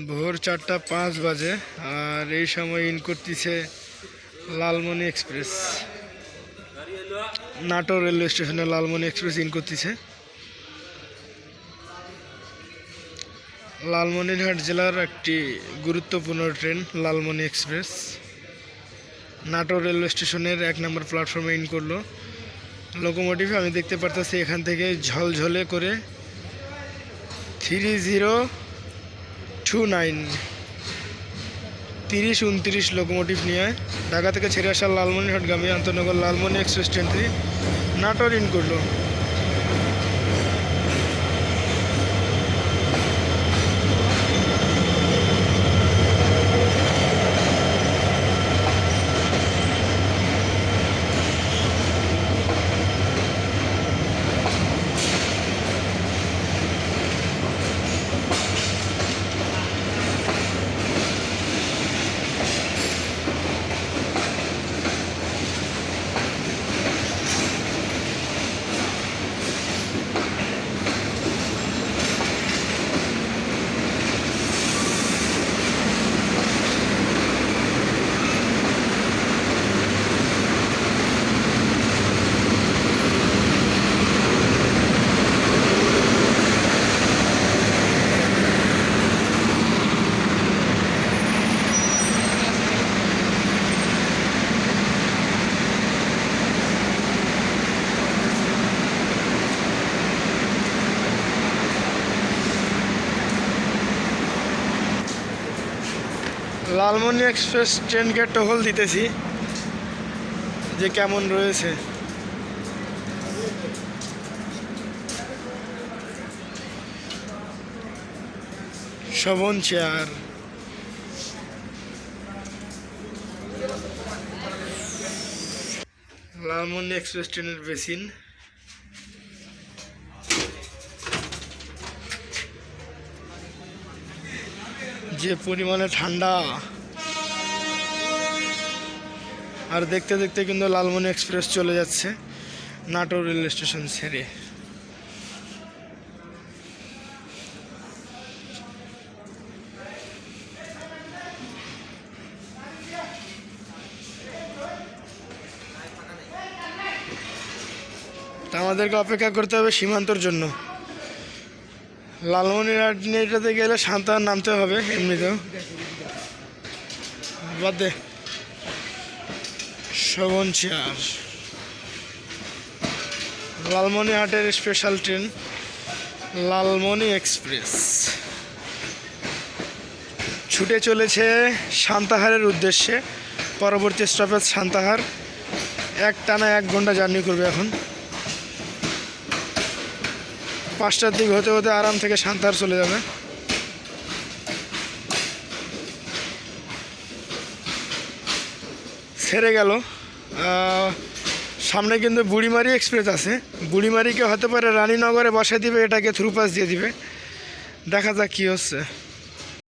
ভোর 4:05 বাজে আর এই সময় ইন করতেছে লালমনি এক্সপ্রেস। নাটোর রেলওয়ে স্টেশনে লালমনি এক্সপ্রেস ইন করতেছে। লালমনিরহাট জেলার একটি গুরুত্বপূর্ণ train Lalmoni express Natore railway স্টেশনের 1 নম্বর প্ল্যাটফর্মে ইন করলো। লোকোমোটিভ আমি দেখতে পারতেছি এখান থেকে ঝলঝলে করে 3029 30-29 লোকোমোটিভ নিয়ে ঢাকা থেকে ছেড়ে আসা লালমনিরহাটগামী আন্তনগর লালমনি এক্সপ্রেস ট্রেনটি নাটোর ইন করলো। লালমনি এক্সপ্রেস ট্রেনকে টহল দিতেছি যে কেমন রয়েছে। শোভন চেয়ার লালমনি এক্সপ্রেস ট্রেনের বেসিন। যে পরিমাণে ঠান্ডা আর দেখতে দেখতে কিন্তু লালমনি এক্সপ্রেস চলে যাচ্ছে নাটোর রেল স্টেশন ছেড়ে। তা আমাদেরকে অপেক্ষা করতে হবে সীমান্তর জন্য। লালমনিরহাট এটাতে গেলে সান্তাহার নামতে হবে এমনিতেও বাদ দে। শোভন চেয়ার লালমনিরহাটের স্পেশাল ট্রেন লালমনি এক্সপ্রেস ছুটে চলেছে সান্তাহারের উদ্দেশ্যে। পরবর্তী স্টপেজ সান্তাহার। টানা 1 ঘন্টা জার্নি করবে। এখন 5টার দিক হতে হতে আরাম থেকে সান্তাহার চলে যাবে। ছেড়ে গেল। সামনে কিন্তু বুড়িমারি এক্সপ্রেস আছে। বুড়িমারিকে হতে পারে রানীনগরে বসে দিবে, এটাকে থ্রুপাস দিয়ে দিবে। দেখা যাক কী হচ্ছে।